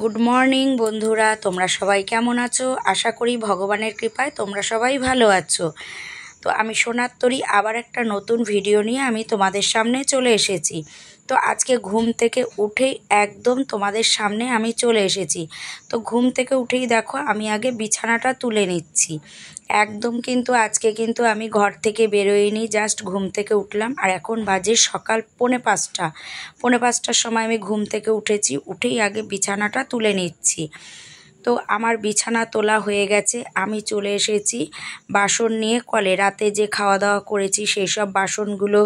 Good morning বন্ধুরা, তোমরা সবাই কেমন আছো? আশা করি ভগবানের কৃপায় তোমরা সবাই ভালো আছো। তো আমি সোনার তরী আবার একটা নতুন ভিডিও নিয়ে আমি তোমাদের সামনে চলে এসেছি। তো আজকে ঘুম থেকে উঠেই একদম তোমাদের সামনে আমি চলে এসেছি। তো ঘুম থেকে উঠেই দেখো আমি আগে বিছানাটা তুলে নিচ্ছি। একদম কিন্তু আজকে কিন্তু আমি ঘর থেকে বেরোইনি, জাস্ট ঘুম থেকে উঠলাম। আর এখন বাজে সকাল 4:45। 4:45টার সময় আমি ঘুম থেকে উঠেছি, উঠেই আগে বিছানাটা তুলে নিচ্ছি। তো আমার বিছানা তোলা হয়ে গেছে, আমি চলে এসেছি বাসন নিয়ে কলে। রাতে যে খাওয়া দাওয়া করেছি সেই সব বাসনগুলো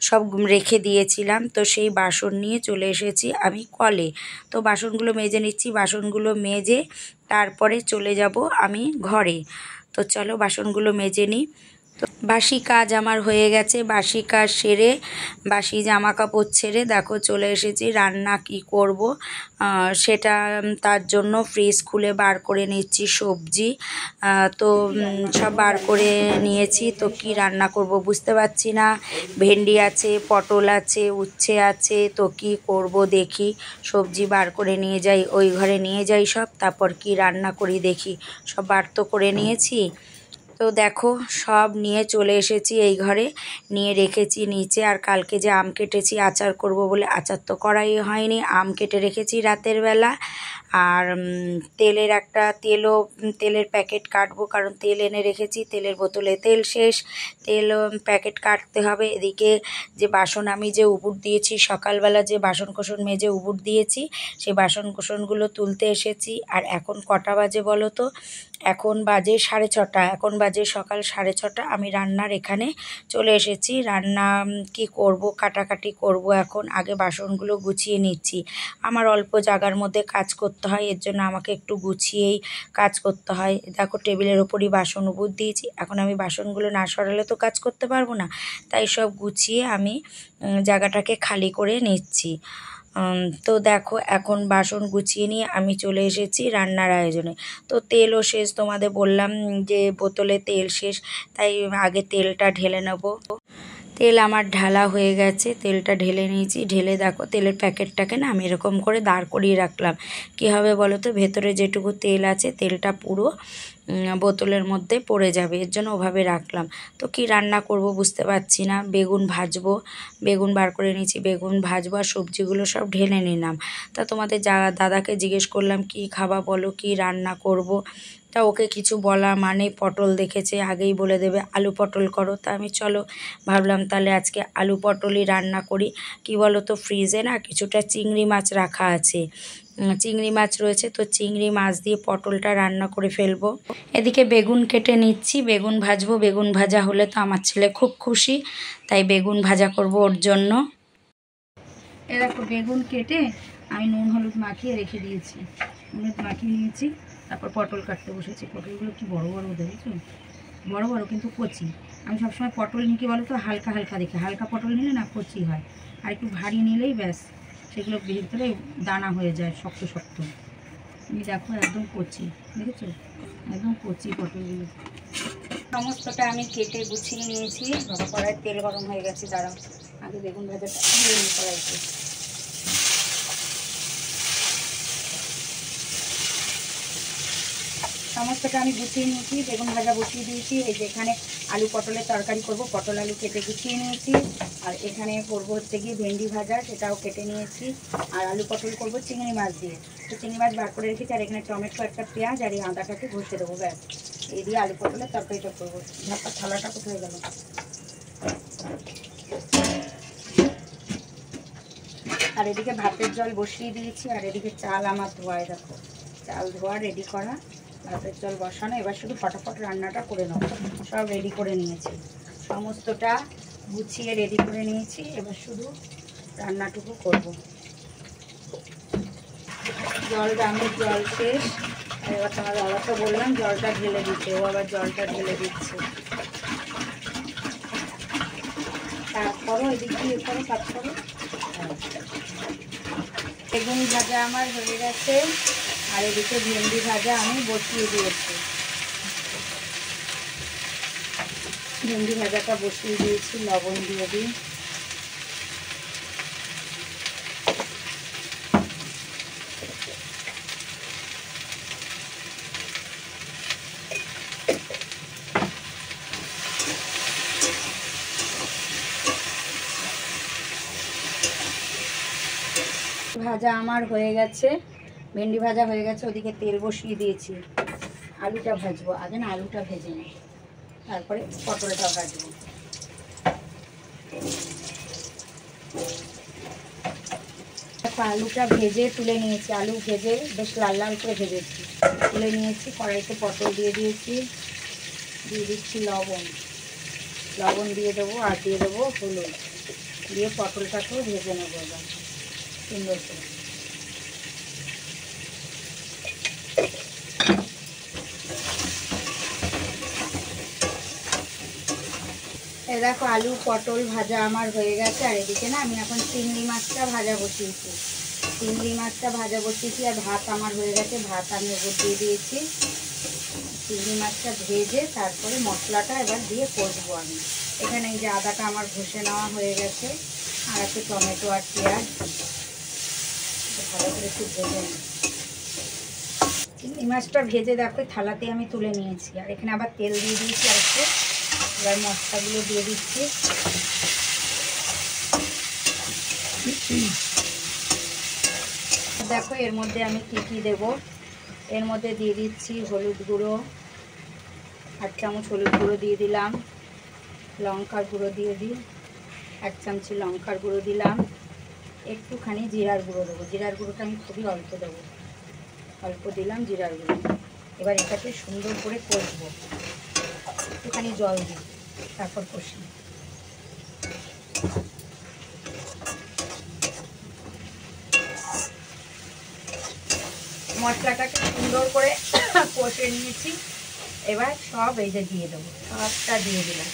সব রেখে দিয়েছিলাম, তো সেই বাসন নিয়ে চলে এসেছি আমি কলে। তো বাসনগুলো মেজে নিচ্ছি, বাসনগুলো মেজে তারপরে চলে যাব আমি ঘরে। তো চলো বাসনগুলো মেজে নিই। তো বাসি কাজ আমার হয়ে গেছে, বাসি কাজ সেরে বাসি জামা কাপড় ছেড়ে দেখো চলে এসেছি রান্না কি করব সেটা। তার জন্য ফ্রিজ খুলে বার করে নিচ্ছি সবজি। তো সব বার করে নিয়েছি। তো কি রান্না করব বুঝতে পারছি না। ভেন্ডি আছে, পটল আছে, উচ্ছে আছে, তো কি করব দেখি। সবজি বার করে নিয়ে যাই, ওই ঘরে নিয়ে যাই সব, তারপর কি রান্না করি দেখি। সব বার তো করে নিয়েছি। তো দেখো সব নিয়ে চলে এসেছি এই ঘরে, নিয়ে রেখেছি নিচে। আর কালকে যে আম কেটেছি আচার করব বলে, আচার তো করাই হয়নি, আম কেটে রেখেছি রাতের বেলা। আর তেলের প্যাকেট কাটবো, কারণ তেল এনে রেখেছি, তেলের বোতলে তেল শেষ, তেল প্যাকেট কাটতে হবে। এদিকে যে বাসন আমি যে উপুর দিয়েছি সকালবেলা, যে বাসন কোসন মেজে উপুর দিয়েছি, সেই বাসন কোসনগুলো তুলতে এসেছি। আর এখন কটা বাজে বলো তো? এখন বাজে 6:30। এখন বাজে সকাল 6:30। আমি রান্নার এখানে চলে এসেছি। রান্না কি করব, কাটাকাটি করব। এখন আগে বাসনগুলো গুছিয়ে নিচ্ছি। আমার অল্প জায়গার মধ্যে কাজ করতে হয়, এর জন্য আমাকে একটু গুছিয়েই কাজ করতে হয়। দেখো টেবিলের ওপরই বাসন উপর দিয়েছি, এখন আমি বাসনগুলো না সরালে তো কাজ করতে পারবো না। তাই সব গুছিয়ে আমি জায়গাটাকে খালি করে নিচ্ছি। তো দেখো এখন বাসন গুছিয়ে নিয়ে আমি চলে এসেছি রান্নার আয়োজনে। তো তেলও শেষ, তোমাদের বললাম যে বোতলে তেল শেষ, তাই আগে তেলটা ঢেলে নেব। তেল আমার ঢালা হয়ে গেছে, তেলটা ঢেলে নিয়েছি। ঢেলে দেখো তেলের প্যাকেটটাকে না আমি এরকম করে দাঁড় করিয়ে রাখলাম। কী হবে বলো তো, ভেতরে যেটুকু তেল আছে তেলটা পুরো বোতলের মধ্যে পড়ে যাবে, এর জন্য ওভাবে রাখলাম। তো কি রান্না করব বুঝতে পারছি না। বেগুন ভাজবো, বেগুন বার করে নিয়েছি, বেগুন ভাজবো। আর সবজিগুলো সব ঢেলে নিলাম। তা তোমাদের দাদাকে জিজ্ঞেস করলাম কি খাবা বলো, কি রান্না করব। তা ওকে কিছু বলা মানে, পটল দেখেছে আগেই বলে দেবে আলু পটল করো। তা আমি চলো ভাবলাম তাহলে আজকে আলু পটলই রান্না করি। কি বলো তো, ফ্রিজে না কিছুটা চিংড়ি মাছ রাখা আছে, চিংড়ি মাছ রয়েছে, তো চিংড়ি মাছ দিয়ে পটলটা রান্না করে ফেলবো। এদিকে বেগুন কেটে নিচ্ছি, বেগুন ভাজবো। বেগুন ভাজা হলে তো আমার ছেলে খুব খুশি, তাই বেগুন ভাজা করব ওর জন্য। দেখো বেগুন কেটে আমি নুন হলুদ মাখিয়ে রেখে দিয়েছি, হলুদ মাখিয়ে নিয়েছি। তারপর পটল কাটতে বসেছি। পটলগুলো কি বড় বড় দেখেছো, বড় বড় কিন্তু কচি। আমি সবসময় পটল নিই কি বলো তো, হালকা হালকা দেখে, হালকা পটল নিলে না কচি হয়, আর একটু ভারী নিলেই ব্যাস সেগুলো ভিতরে দানা হয়ে যায়, শক্ত শক্ত। তুমি দেখো একদম কচি, দেখেছো একদম কচি পটলগুলো। সমস্তটা আমি কেটে গুছিয়ে নিয়েছি। বাবা কড়াইয়ের তেল গরম হয়ে গেছে, দাঁড়াও আগে বেগুন ভাজাটা কড়াইতে। সমস্তটা আমি গুছিয়ে নিয়েছি, বেগুন ভাজা বসিয়ে দিয়েছি। এই যে এখানে আলু পটলের তরকারি করব, পটল আলু কেটে গুছিয়ে নিয়েছি। আর এখানে করব হচ্ছে গিয়ে ভেন্ডি ভাজা, সেটাও কেটে নিয়েছি। আর আলু পটল করব চিংড়ি মাছ দিয়ে, তো চিংড়ি মাছ বার করে রেখেছি। আর এখানে টমেটো, একটা পেঁয়াজ আর এই আদাটাকে ঘষে দেবো, ব্যাস এই দিয়ে আলু পটলের তরকারিটা করবো। ঝাপা থালাটা কোথায় গেল? আর এদিকে ভাতের জল বসিয়ে দিয়েছি। আর এদিকে চাল আমার ধোয়ায়, দেখো চাল ধোয়া রেডি করা, ভাতের জল বসানো। এবার শুধু ফটাফট রান্নাটা করে নেব। সব রেডি করে নিয়েছি, সমস্তটা গুছিয়ে রেডি করে নিয়েছি। এবার শুধু রান্নাটুকু করব। আমি জল শেষ। এবার তোমার বাবাকে বললাম জলটা ঢেলে দিতে, ও আবার জলটা ঢেলে দিচ্ছে। তারপরও এদিক দিয়ে করো, কাজ করো। বেগুন ভাজা আমার হয়ে গেছে, আর এদিকে ভেন্ডি ভাজা আমি বসিয়ে দিয়েছি। ভেন্ডি ভাজাটা বসিয়ে দিয়েছি, লবণ দিয়ে দিই। ভাজা আমার হয়ে গেছে, ভেন্ডি ভাজা হয়ে গেছে। ওদিকে তেল বসিয়ে দিয়েছি, আলুটা ভাজবো। আগে না আলুটা ভেজে নিই, তারপরে পটলটা ভাজবো। আলুটা ভেজে তুলে নিয়েছি, আলু ভেজে বেশ লাল লাল করে ভেজেছি, তুলে নিয়েছি। কড়াইতে পটল দিয়ে দিয়েছি, দিয়ে দিচ্ছি লবণ, লবণ দিয়ে দেবো, আর দিয়ে দেবো হলুদ, দিয়ে পটলটাকেও ভেজে নেবো এবার সুন্দর করে। এই দেখো আলু পটল ভাজা আমার হয়ে গেছে। আর এদিকে না আমি এখন চিংড়ি মাছটা ভাজা বসিয়েছি, চিংড়ি মাছটা ভাজা বসিয়েছি। আর ভাত আমার হয়ে গেছে, ভাত আমি ওপর দিয়ে দিয়েছি। চিংড়ি মাছটা ভেজে তারপরে মশলাটা এবার দিয়ে কষবো আমি। এখানে এই যে আদাটা আমার ঘষে নেওয়া হয়ে গেছে, আর একটু টমেটো আর পেঁয়াজ ভালো করে একটু ভেজে নিই। চিংড়ি মাছটা ভেজে দেখো থালাতে আমি তুলে নিয়েছি। আর এখানে আবার তেল দিয়ে দিয়েছি আর একটু। এবার মশলাগুলো দিয়ে দিচ্ছি। দেখো এর মধ্যে আমি কি কি দেব। এর মধ্যে দিয়ে দিচ্ছি হলুদ গুঁড়ো, 1 চামচ হলুদ গুঁড়ো দিয়ে দিলাম। লঙ্কার গুঁড়ো দিয়ে দিই, 1 চামচি লঙ্কার গুঁড়ো দিলাম। একটুখানি জিরার গুঁড়ো দেবো, জিরার গুঁড়োটা আমি খুবই অল্প দেবো, অল্প দিলাম জিরার গুঁড়ো। এবার এটাকে সুন্দর করে কষবো, একটুখানি জল দিই, তারপর কষি। মশলাটাকে সুন্দর করে কষে নিয়েছি। এবার সব এই যে দিয়ে দেবো, সবটা দিয়ে দিলাম।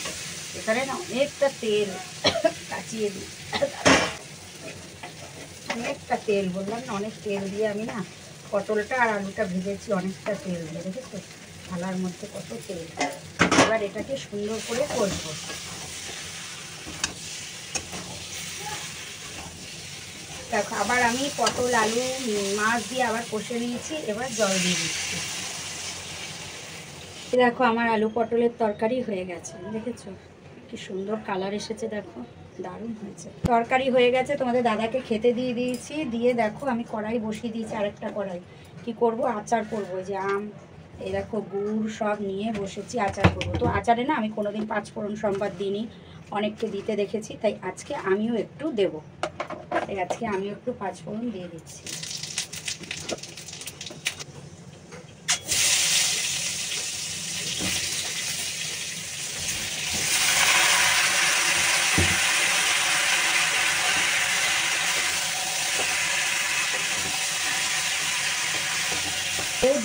এখানে না অনেকটা তেল কাচিয়ে দিই, অনেকটা তেল, বললাম না অনেক তেল দিয়ে আমি না পটলটা আর আলুটা ভেজেছি, অনেকটা তেল দিয়ে। দেখেছো থালার মধ্যে কত তেল। এবার এটাকে সুন্দর করে কষবো। দেখো আবার আমি পটল আলু মাছ দিয়ে আবার কষে নিয়েছি। এবার জল দিয়ে দিচ্ছি। দেখো আমার আলু পটলের তরকারি হয়ে গেছে, দেখেছো কি সুন্দর কালার এসেছে, দেখো দারুণ হয়েছে। তরকারি হয়ে গেছে, তোমাদের দাদাকে খেতে দিয়ে দিয়েছি। দিয়ে দেখো আমি কড়াই বসিয়ে দিয়েছি, আরেকটা কড়াই। কি করব, আচার করবো। যে আম, এই দেখো গুড় সব নিয়ে বসেছি, আচার করবো। তো আচারে না আমি কোনোদিন 5 ফোড়ন সম্বাদ দিইনি, অনেককে দিতে দেখেছি, তাই আজকে আমিও একটু দেবো। তাই আজকে আমিও একটু 5 ফোড়ন দিয়ে দিচ্ছি।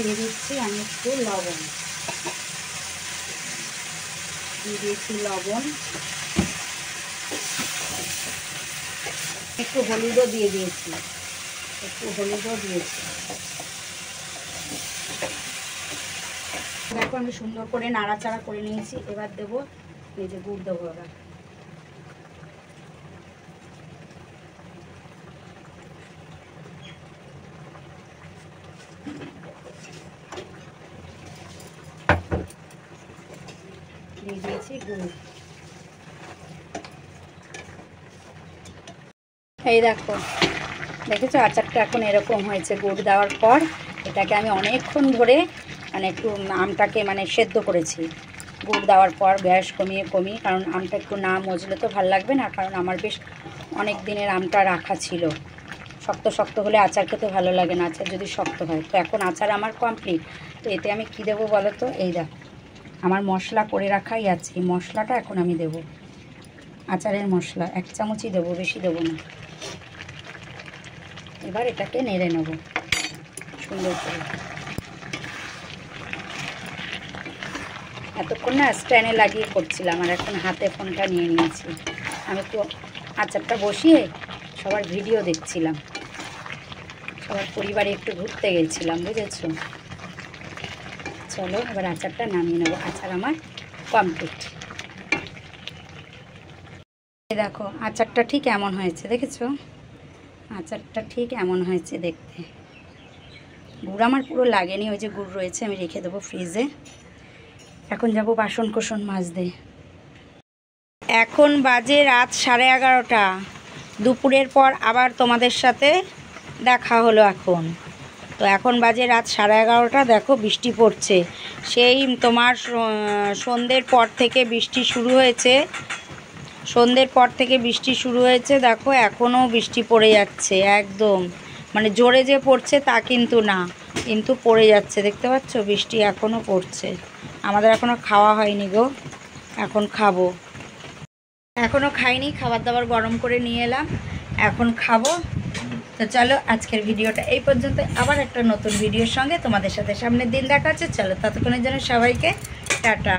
দিয়ে দিচ্ছি আমি একটু লবণ, দিয়ে দিয়েছি লবণ, একটু হলুদও দিয়ে দিয়েছি, একটু হলুদও দিয়েছি। দেখো আমি সুন্দর করে নাড়াচাড়া করে নিয়েছি। এবার দেবো এই যে গুড় দেবো। এবার দিয়ে দিয়েছি গুড়। এই দেখো দেখেছো আচারটা এখন এরকম হয়েছে গুড় দেওয়ার পর। এটাকে আমি অনেকক্ষণ ধরে মানে একটু আমটাকে মানে সেদ্ধ করেছি গুড় দেওয়ার পর, গ্যাস কমিয়ে কমিয়ে। কারণ আমটা একটু না মজলে তো ভাল লাগবে না, কারণ আমার বেশ অনেক দিনের আমটা রাখা ছিল। শক্ত শক্ত হলে আচার খেতে ভালো লাগে না, আচার যদি শক্ত হয়। তো এখন আচার আমার কমপ্লিট। তো এতে আমি কি দেবো বলো তো, এই দেখো আমার মশলা করে রাখাই আছে, এই মশলাটা এখন আমি দেব। আচারের মশলা 1 চামচই দেবো, বেশি দেবো না। এবার এটাকে নেড়ে নেব সুন্দর করে। এতক্ষণ না স্ট্যান্ডে লাগিয়ে করছিলাম, আর এখন হাতে ফোনটা নিয়ে নিয়েছি। আমি তো আচারটা বসিয়ে সবার ভিডিও দেখছিলাম, সবার পরিবারে একটু ঘুরতে গেছিলাম, বুঝেছো। চলো এবার আচারটা নামিয়ে নেবো। আচার আমার কমপ্লিট। দেখো আচারটা ঠিক এমন হয়েছে, দেখেছো আচারটা ঠিক এমন হয়েছে দেখতে। গুড় আমার পুরো লাগেনি, ওই যে গুড় রয়েছে, আমি রেখে দেবো ফ্রিজে। এখন যাব বাসন কোসন মাজতে। এখন বাজে রাত 11:30। দুপুরের পর আবার তোমাদের সাথে দেখা হলো এখন। তো এখন বাজে রাত 11:30, দেখো বৃষ্টি পড়ছে। সেই তোমার সন্ধ্যের পর থেকে বৃষ্টি শুরু হয়েছে, দেখো এখনও বৃষ্টি পড়ে যাচ্ছে একদম, মানে জোরে যে পড়ছে তা কিন্তু না, কিন্তু পড়ে যাচ্ছে, দেখতে পাচ্ছ বৃষ্টি এখনও পড়ছে। আমাদের এখনও খাওয়া হয়নি গো, এখন খাবো। এখনও খাইনি, খাবার দাবার গরম করে নিয়ে এলাম, এখন খাবো। তো চলো আজকের ভিডিওটা এই পর্যন্ত, আবার একটা নতুন ভিডিওর সঙ্গে তোমাদের সাথে সামনের দিন দেখা হচ্ছে। চলো ততক্ষণের জন্য সবাইকে টাটা।